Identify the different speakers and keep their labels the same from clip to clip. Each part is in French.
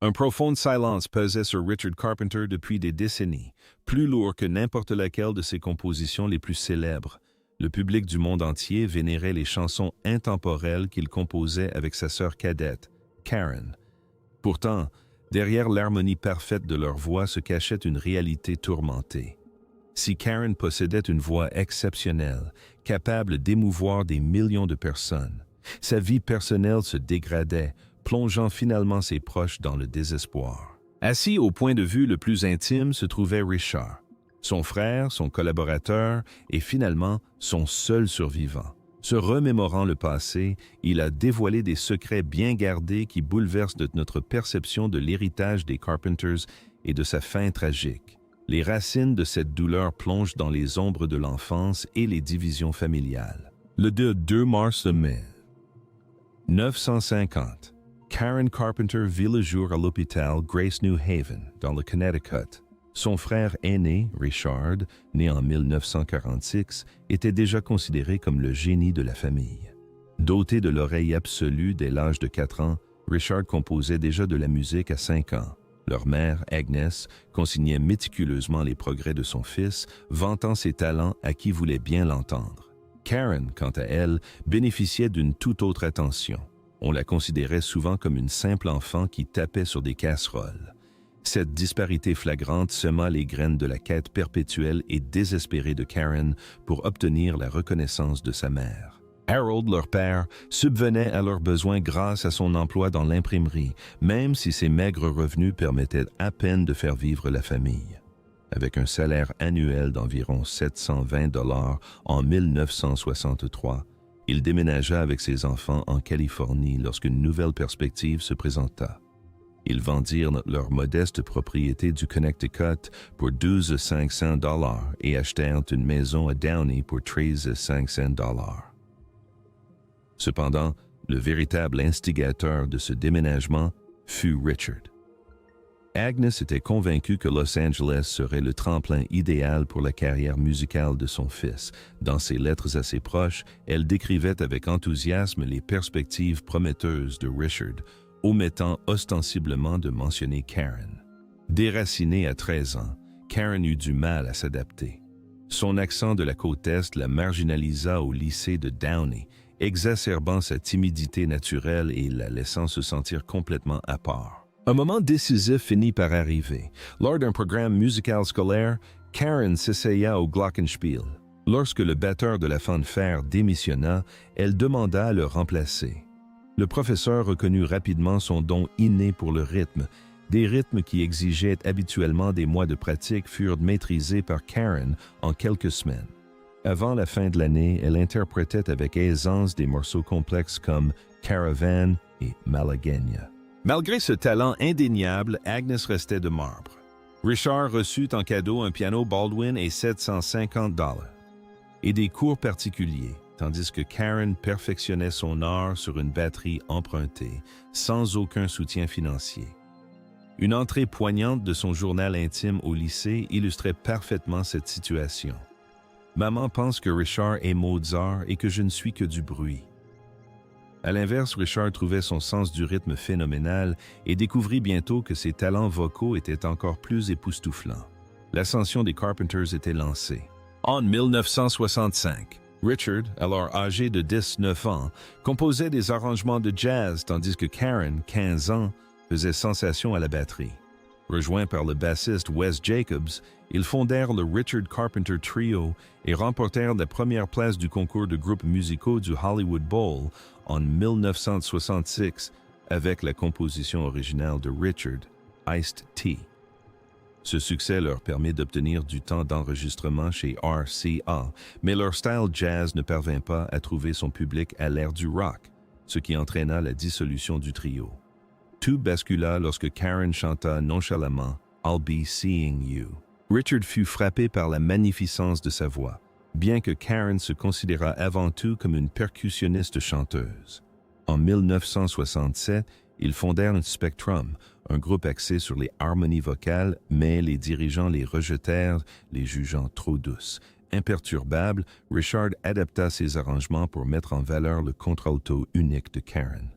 Speaker 1: Un profond silence pesait sur Richard Carpenter depuis des décennies, plus lourd que n'importe laquelle de ses compositions les plus célèbres. Le public du monde entier vénérait les chansons intemporelles qu'il composait avec sa sœur cadette, Karen. Pourtant, derrière l'harmonie parfaite de leur voix se cachait une réalité tourmentée. Si Karen possédait une voix exceptionnelle, capable d'émouvoir des millions de personnes, sa vie personnelle se dégradait, plongeant finalement ses proches dans le désespoir. Assis au point de vue le plus intime se trouvait Richard, son frère, son collaborateur et finalement son seul survivant. Se remémorant le passé, il a dévoilé des secrets bien gardés qui bouleversent notre perception de l'héritage des Carpenters et de sa fin tragique. Les racines de cette douleur plongent dans les ombres de l'enfance et les divisions familiales. Le 2 mars 1950, Karen Carpenter vit le jour à l'hôpital Grace New Haven, dans le Connecticut. Son frère aîné, Richard, né en 1946, était déjà considéré comme le génie de la famille. Doté de l'oreille absolue dès l'âge de 4 ans, Richard composait déjà de la musique à 5 ans. Leur mère, Agnes, consignait méticuleusement les progrès de son fils, vantant ses talents à qui voulait bien l'entendre. Karen, quant à elle, bénéficiait d'une toute autre attention. On la considérait souvent comme une simple enfant qui tapait sur des casseroles. Cette disparité flagrante sema les graines de la quête perpétuelle et désespérée de Karen pour obtenir la reconnaissance de sa mère. Harold, leur père, subvenait à leurs besoins grâce à son emploi dans l'imprimerie, même si ses maigres revenus permettaient à peine de faire vivre la famille. Avec un salaire annuel d'environ 720 $ en 1963, il déménagea avec ses enfants en Californie lorsqu'une nouvelle perspective se présenta. Ils vendirent leur modeste propriété du Connecticut pour 12 500 $ et achetèrent une maison à Downey pour 13 500 $. Cependant, le véritable instigateur de ce déménagement fut Richard. Agnes était convaincue que Los Angeles serait le tremplin idéal pour la carrière musicale de son fils. Dans ses lettres à ses proches, elle décrivait avec enthousiasme les perspectives prometteuses de Richard, omettant ostensiblement de mentionner Karen. Déracinée à 13 ans, Karen eut du mal à s'adapter. Son accent de la côte Est la marginalisa au lycée de Downey, exacerbant sa timidité naturelle et la laissant se sentir complètement à part. Un moment décisif finit par arriver. Lors d'un programme musical scolaire, Karen s'essaya au glockenspiel. Lorsque le batteur de la fanfare démissionna, elle demanda à le remplacer. Le professeur reconnut rapidement son don inné pour le rythme. Des rythmes qui exigeaient habituellement des mois de pratique furent maîtrisés par Karen en quelques semaines. Avant la fin de l'année, elle interprétait avec aisance des morceaux complexes comme Caravan et Malagueña. Malgré ce talent indéniable, Agnes restait de marbre. Richard reçut en cadeau un piano Baldwin et 750 $, et des cours particuliers, tandis que Karen perfectionnait son art sur une batterie empruntée, sans aucun soutien financier. Une entrée poignante de son journal intime au lycée illustrait parfaitement cette situation. « Maman pense que Richard est Mozart et que je ne suis que du bruit. » À l'inverse, Richard trouvait son sens du rythme phénoménal et découvrit bientôt que ses talents vocaux étaient encore plus époustouflants. L'ascension des Carpenters était lancée. En 1965, Richard, alors âgé de 19 ans, composait des arrangements de jazz tandis que Karen, 15 ans, faisait sensation à la batterie. Rejoints par le bassiste Wes Jacobs, ils fondèrent le Richard Carpenter Trio et remportèrent la première place du concours de groupes musicaux du Hollywood Bowl en 1966 avec la composition originale de Richard, Iced Tea. Ce succès leur permet d'obtenir du temps d'enregistrement chez RCA, mais leur style jazz ne parvint pas à trouver son public à l'ère du rock, ce qui entraîna la dissolution du trio. Tout bascula lorsque Karen chanta nonchalamment « I'll be seeing you ». Richard fut frappé par la magnificence de sa voix, bien que Karen se considérât avant tout comme une percussionniste chanteuse. En 1967, ils fondèrent un Spectrum, un groupe axé sur les harmonies vocales, mais les dirigeants les rejetèrent, les jugeant trop douces. Imperturbable, Richard adapta ses arrangements pour mettre en valeur le contralto unique de Karen.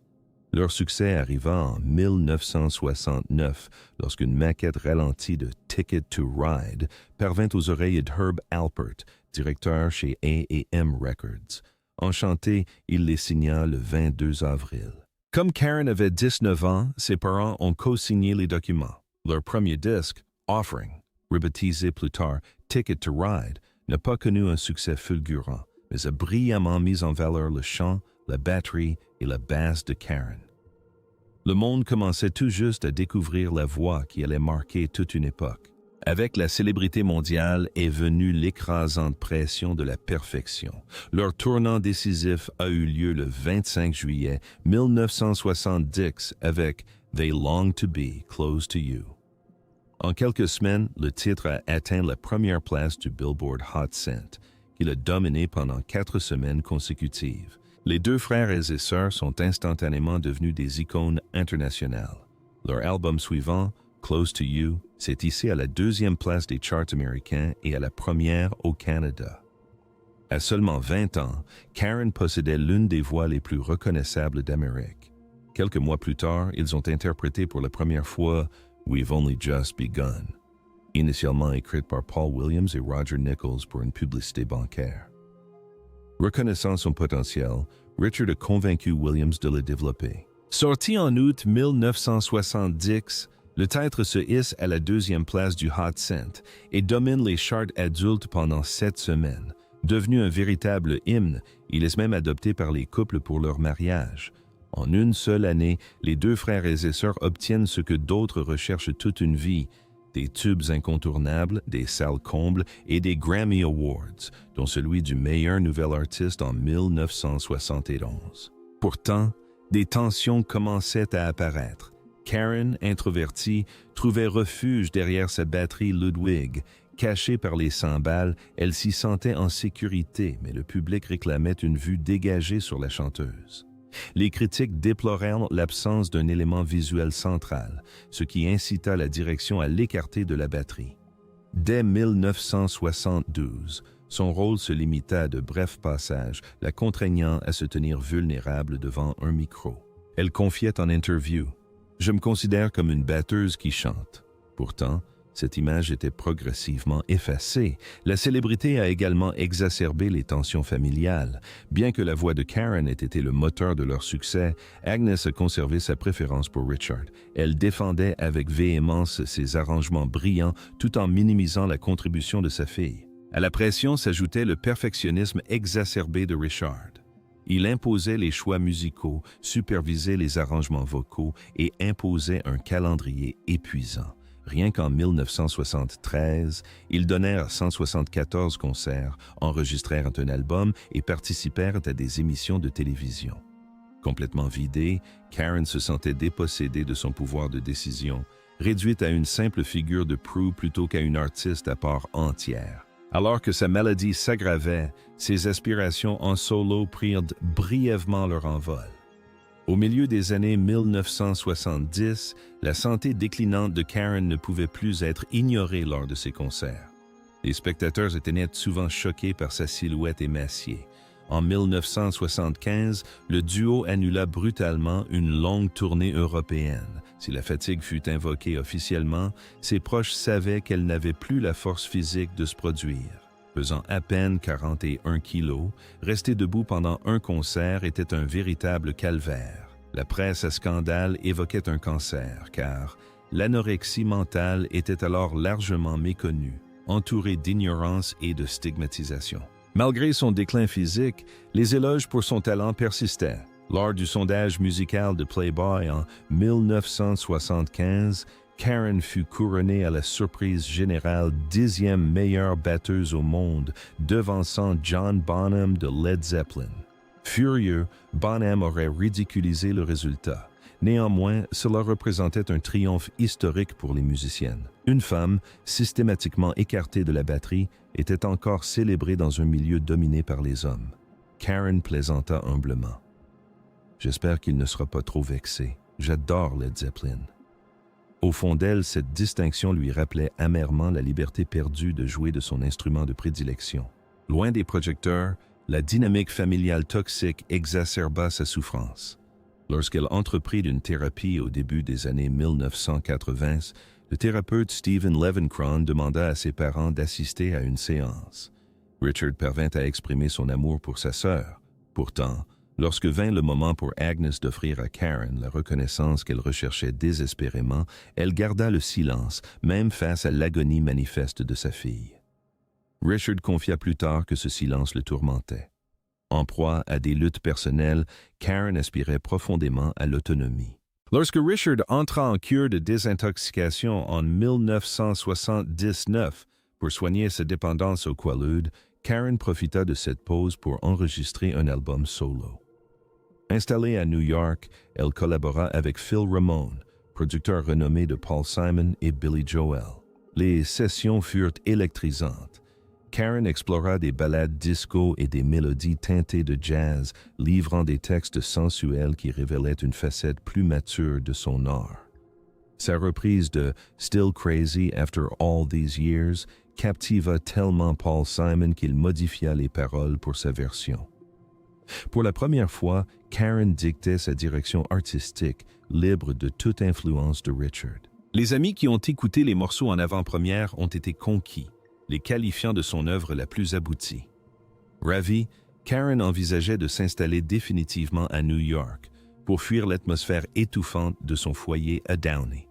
Speaker 1: Leur succès arriva en 1969 lorsqu'une maquette ralentie de Ticket to Ride parvint aux oreilles d'Herb Alpert, directeur chez A&M Records. Enchanté, il les signa le 22 avril. Comme Karen avait 19 ans, ses parents ont co-signé les documents. Leur premier disque, Offering, rebaptisé plus tard Ticket to Ride, n'a pas connu un succès fulgurant, mais a brillamment mis en valeur le chant, la batterie et la basse de Karen. Le monde commençait tout juste à découvrir la voix qui allait marquer toute une époque. Avec la célébrité mondiale est venue l'écrasante pression de la perfection. Leur tournant décisif a eu lieu le 25 juillet 1970 avec They Long to Be Close to You. En quelques semaines, le titre a atteint la première place du Billboard Hot 100, qu'il a dominé pendant 4 semaines consécutives. Les deux frères et sœurs sont instantanément devenus des icônes internationales. Leur album suivant, Close to You, s'est hissé à la 2e place des charts américains et à la première au Canada. À seulement 20 ans, Karen possédait l'une des voix les plus reconnaissables d'Amérique. Quelques mois plus tard, ils ont interprété pour la première fois We've Only Just Begun, initialement écrite par Paul Williams et Roger Nichols pour une publicité bancaire. Reconnaissant son potentiel, Richard a convaincu Williams de le développer. Sorti en août 1970, le titre se hisse à la 2e place du Hot 100 et domine les charts adultes pendant 7 semaines. Devenu un véritable hymne, il est même adopté par les couples pour leur mariage. En une seule année, les deux frères et sœurs obtiennent ce que d'autres recherchent toute une vie, des tubes incontournables, des salles combles et des Grammy Awards, dont celui du meilleur nouvel artiste en 1971. Pourtant, des tensions commençaient à apparaître. Karen, introvertie, trouvait refuge derrière sa batterie Ludwig. Cachée par les cymbales, elle s'y sentait en sécurité, mais le public réclamait une vue dégagée sur la chanteuse. Les critiques déplorèrent l'absence d'un élément visuel central, ce qui incita la direction à l'écarter de la batterie. Dès 1972, son rôle se limita à de brefs passages, la contraignant à se tenir vulnérable devant un micro. Elle confiait en interview: « Je me considère comme une batteuse qui chante. » Pourtant, cette image était progressivement effacée. La célébrité a également exacerbé les tensions familiales. Bien que la voix de Karen ait été le moteur de leur succès, Agnes a conservé sa préférence pour Richard. Elle défendait avec véhémence ses arrangements brillants tout en minimisant la contribution de sa fille. À la pression s'ajoutait le perfectionnisme exacerbé de Richard. Il imposait les choix musicaux, supervisait les arrangements vocaux et imposait un calendrier épuisant. Rien qu'en 1973, ils donnèrent 174 concerts, enregistrèrent un album et participèrent à des émissions de télévision. Complètement vidée, Karen se sentait dépossédée de son pouvoir de décision, réduite à une simple figure de proue plutôt qu'à une artiste à part entière. Alors que sa maladie s'aggravait, ses aspirations en solo prirent brièvement leur envol. Au milieu des années 1970, la santé déclinante de Karen ne pouvait plus être ignorée lors de ses concerts. Les spectateurs étaient net souvent choqués par sa silhouette émaciée. En 1975, le duo annula brutalement une longue tournée européenne. Si la fatigue fut invoquée officiellement, ses proches savaient qu'elle n'avait plus la force physique de se produire. Pesant à peine 41 kilos, rester debout pendant un concert était un véritable calvaire. La presse à scandale évoquait un cancer, car l'anorexie mentale était alors largement méconnue, entourée d'ignorance et de stigmatisation. Malgré son déclin physique, les éloges pour son talent persistaient. Lors du sondage musical de Playboy en 1975, Karen fut couronnée à la surprise générale 10e meilleure batteuse au monde, devançant John Bonham de Led Zeppelin. Furieux, Bonham aurait ridiculisé le résultat. Néanmoins, cela représentait un triomphe historique pour les musiciennes. Une femme, systématiquement écartée de la batterie, était encore célébrée dans un milieu dominé par les hommes. Karen plaisanta humblement. « J'espère qu'il ne sera pas trop vexé. J'adore Led Zeppelin. » Au fond d'elle, cette distinction lui rappelait amèrement la liberté perdue de jouer de son instrument de prédilection. Loin des projecteurs, la dynamique familiale toxique exacerba sa souffrance. Lorsqu'elle entreprit une thérapie au début des années 1980, le thérapeute Stephen Levenkron demanda à ses parents d'assister à une séance. Richard parvint à exprimer son amour pour sa sœur. Pourtant, lorsque vint le moment pour Agnes d'offrir à Karen la reconnaissance qu'elle recherchait désespérément, elle garda le silence, même face à l'agonie manifeste de sa fille. Richard confia plus tard que ce silence le tourmentait. En proie à des luttes personnelles, Karen aspirait profondément à l'autonomie. Lorsque Richard entra en cure de désintoxication en 1979 pour soigner sa dépendance au Quaalude, Karen profita de cette pause pour enregistrer un album solo. Installée à New York, elle collabora avec Phil Ramone, producteur renommé de Paul Simon et Billy Joel. Les sessions furent électrisantes. Karen explora des ballades disco et des mélodies teintées de jazz, livrant des textes sensuels qui révélaient une facette plus mature de son art. Sa reprise de Still Crazy After All These Years captiva tellement Paul Simon qu'il modifia les paroles pour sa version. Pour la première fois, Karen dictait sa direction artistique, libre de toute influence de Richard. Les amis qui ont écouté les morceaux en avant-première ont été conquis, les qualifiant de son œuvre la plus aboutie. Ravie, Karen envisageait de s'installer définitivement à New York pour fuir l'atmosphère étouffante de son foyer à Downey.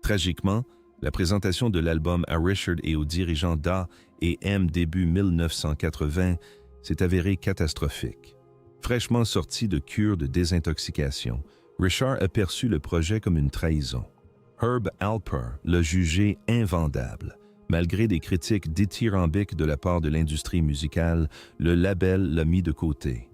Speaker 1: Tragiquement, la présentation de l'album à Richard et aux dirigeants d'A&M début 1980 s'est avérée catastrophique. Fraîchement sorti de cure de désintoxication, Richard a perçu le projet comme une trahison. Herb Alper l'a jugé invendable. Malgré des critiques dithyrambiques de la part de l'industrie musicale, le label l'a mis de côté.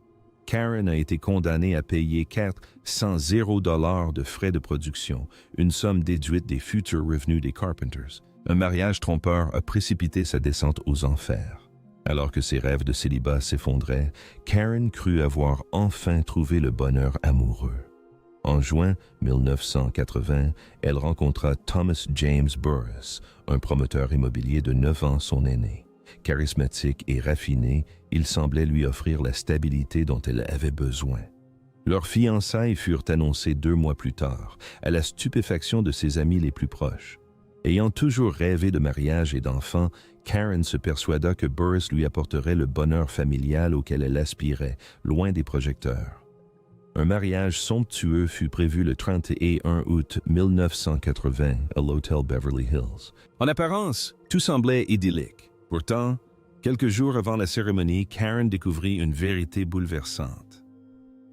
Speaker 1: Karen a été condamnée à payer $400 de frais de production, une somme déduite des futurs revenus des Carpenters. Un mariage trompeur a précipité sa descente aux enfers. Alors que ses rêves de célibat s'effondraient, Karen crut avoir enfin trouvé le bonheur amoureux. En juin 1980, elle rencontra Thomas James Burris, un promoteur immobilier de 9 ans son aîné. Charismatique et raffiné, il semblait lui offrir la stabilité dont elle avait besoin. Leurs fiançailles furent annoncées 2 mois plus tard, à la stupéfaction de ses amis les plus proches. Ayant toujours rêvé de mariage et d'enfants, Karen se persuada que Burris lui apporterait le bonheur familial auquel elle aspirait, loin des projecteurs. Un mariage somptueux fut prévu le 31 août 1980 à l'hôtel Beverly Hills. En apparence, tout semblait idyllique. Pourtant, quelques jours avant la cérémonie, Karen découvrit une vérité bouleversante.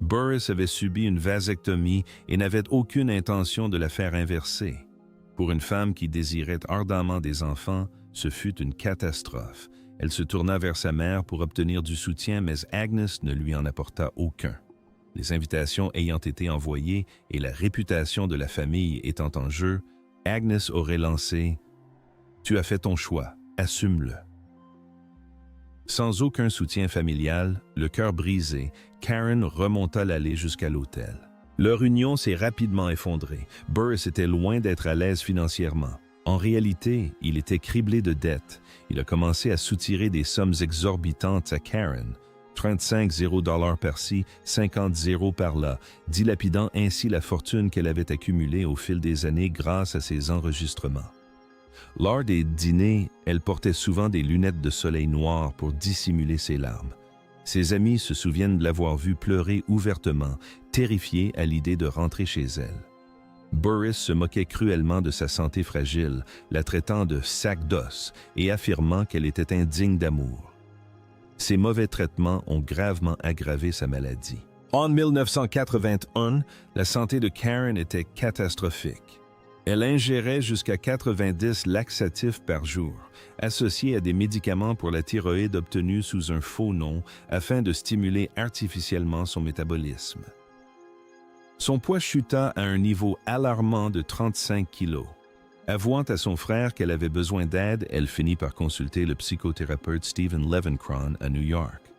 Speaker 1: Burris avait subi une vasectomie et n'avait aucune intention de la faire inverser. Pour une femme qui désirait ardemment des enfants, ce fut une catastrophe. Elle se tourna vers sa mère pour obtenir du soutien, mais Agnes ne lui en apporta aucun. Les invitations ayant été envoyées et la réputation de la famille étant en jeu, Agnes aurait lancé « Tu as fait ton choix, assume-le ». Sans aucun soutien familial, le cœur brisé, Karen remonta l'allée jusqu'à l'hôtel. Leur union s'est rapidement effondrée. Burris était loin d'être à l'aise financièrement. En réalité, il était criblé de dettes. Il a commencé à soutirer des sommes exorbitantes à Karen. 35 $0 par-ci, 50 € par-là, dilapidant ainsi la fortune qu'elle avait accumulée au fil des années grâce à ses enregistrements. Lors des dîners, elle portait souvent des lunettes de soleil noires pour dissimuler ses larmes. Ses amis se souviennent de l'avoir vue pleurer ouvertement, terrifiée à l'idée de rentrer chez elle. Burris se moquait cruellement de sa santé fragile, la traitant de « sac d'os » et affirmant qu'elle était indigne d'amour. Ces mauvais traitements ont gravement aggravé sa maladie. En 1981, la santé de Karen était catastrophique. Elle ingérait jusqu'à 90 laxatifs par jour, associés à des médicaments pour la thyroïde obtenus sous un faux nom afin de stimuler artificiellement son métabolisme. Son poids chuta à un niveau alarmant de 35 kilos. Avouant à son frère qu'elle avait besoin d'aide, elle finit par consulter le psychothérapeute Stephen Levenkron à New York.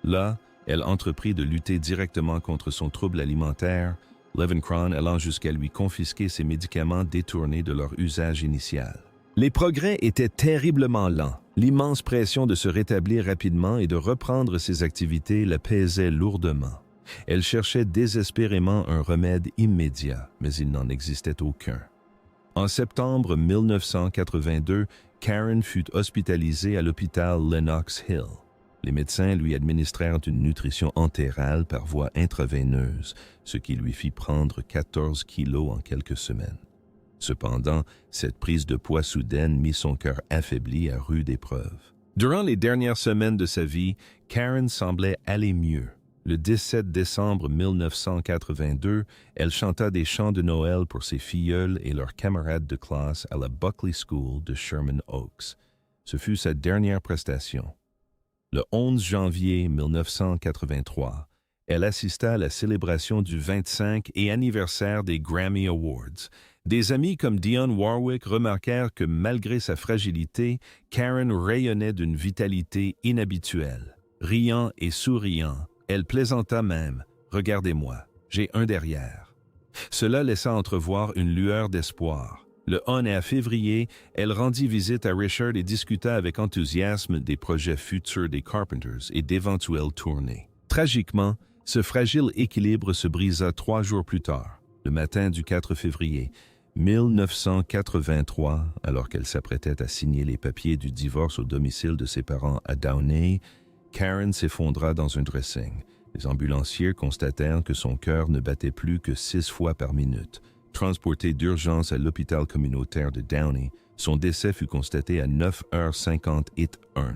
Speaker 1: Là, elle entreprit de lutter directement contre son trouble alimentaire, Levenkron allant jusqu'à lui confisquer ses médicaments détournés de leur usage initial. Les progrès étaient terriblement lents. L'immense pression de se rétablir rapidement et de reprendre ses activités la pesait lourdement. Elle cherchait désespérément un remède immédiat, mais il n'en existait aucun. En septembre 1982, Karen fut hospitalisée à l'hôpital Lenox Hill. Les médecins lui administrèrent une nutrition entérale par voie intraveineuse, ce qui lui fit prendre 14 kilos en quelques semaines. Cependant, cette prise de poids soudaine mit son cœur affaibli à rude épreuve. Durant les dernières semaines de sa vie, Karen semblait aller mieux. Le 17 décembre 1982, elle chanta des chants de Noël pour ses filleuls et leurs camarades de classe à la Buckley School de Sherman Oaks. Ce fut sa dernière prestation. Le 11 janvier 1983, elle assista à la célébration du 25 et anniversaire des Grammy Awards. Des amis comme Dionne Warwick remarquèrent que malgré sa fragilité, Karen rayonnait d'une vitalité inhabituelle. Riant et souriant, elle plaisanta même « Regardez-moi, j'ai un derrière ». Cela laissa entrevoir une lueur d'espoir. Le 1 février, elle rendit visite à Richard et discuta avec enthousiasme des projets futurs des Carpenters et d'éventuelles tournées. Tragiquement, ce fragile équilibre se brisa 3 jours plus tard, le matin du 4 février 1983, alors qu'elle s'apprêtait à signer les papiers du divorce au domicile de ses parents à Downey. Karen s'effondra dans un dressing. Les ambulanciers constatèrent que son cœur ne battait plus que 6 fois par minute. Transportée d'urgence à l'hôpital communautaire de Downey, son décès fut constaté à 9h51.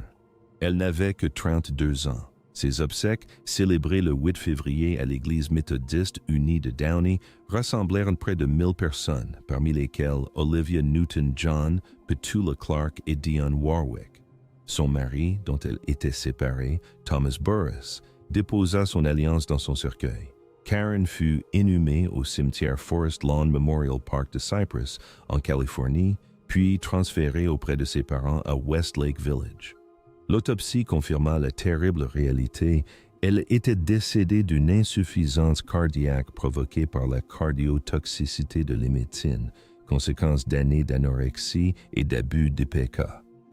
Speaker 1: Elle n'avait que 32 ans. Ses obsèques, célébrées le 8 février à l'église méthodiste unie de Downey, rassemblèrent près de 1000 personnes, parmi lesquelles Olivia Newton-John, Petula Clark et Dionne Warwick. Son mari, dont elle était séparée, Thomas Burris, déposa son alliance dans son cercueil. Karen fut inhumée au cimetière Forest Lawn Memorial Park de Cypress, en Californie, puis transférée auprès de ses parents à Westlake Village. L'autopsie confirma la terrible réalité. Elle était décédée d'une insuffisance cardiaque provoquée par la cardiotoxicité de l'éméthine, conséquence d'années d'anorexie et d'abus d'IPK.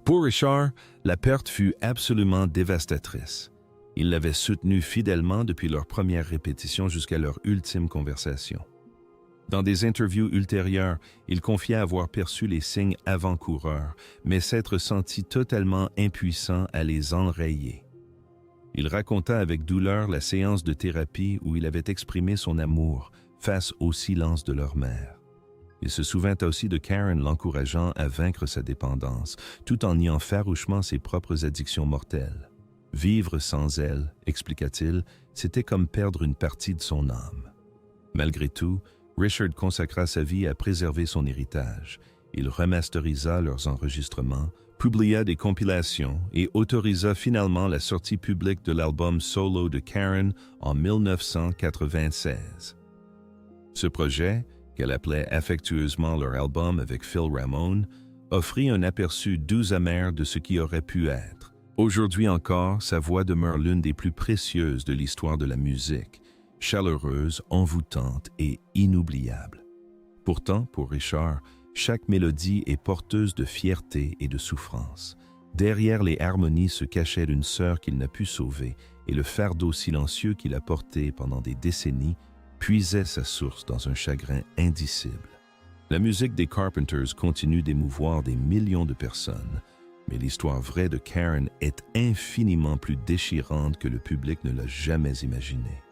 Speaker 1: Pour Richard, la perte fut absolument dévastatrice. Il l'avait soutenue fidèlement depuis leur première répétition jusqu'à leur ultime conversation. Dans des interviews ultérieures, il confia avoir perçu les signes avant-coureurs, mais s'être senti totalement impuissant à les enrayer. Il raconta avec douleur la séance de thérapie où il avait exprimé son amour face au silence de leur mère. Il se souvint aussi de Karen l'encourageant à vaincre sa dépendance, tout en niant farouchement ses propres addictions mortelles. Vivre sans elle, expliqua-t-il, c'était comme perdre une partie de son âme. Malgré tout, Richard consacra sa vie à préserver son héritage. Il remasтерisa leurs enregistrements, publia des compilations et autorisa finalement la sortie publique de l'album solo de Karen en 1996. Ce projet, qu'elle appelait affectueusement leur album avec Phil Ramone, offrit un aperçu doux amer de ce qui aurait pu être. Aujourd'hui encore, sa voix demeure l'une des plus précieuses de l'histoire de la musique, chaleureuse, envoûtante et inoubliable. Pourtant, pour Richard, chaque mélodie est porteuse de fierté et de souffrance. Derrière les harmonies se cachait une sœur qu'il n'a pu sauver, et le fardeau silencieux qu'il a porté pendant des décennies puisait sa source dans un chagrin indicible. La musique des Carpenters continue d'émouvoir des millions de personnes, mais l'histoire vraie de Karen est infiniment plus déchirante que le public ne l'a jamais imaginé.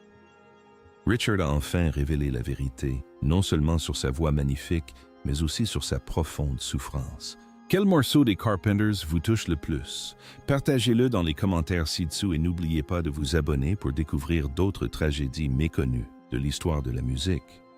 Speaker 1: Richard a enfin révélé la vérité, non seulement sur sa voix magnifique, mais aussi sur sa profonde souffrance. Quel morceau des Carpenters vous touche le plus? Partagez-le dans les commentaires ci-dessous et n'oubliez pas de vous abonner pour découvrir d'autres tragédies méconnues de l'histoire de la musique.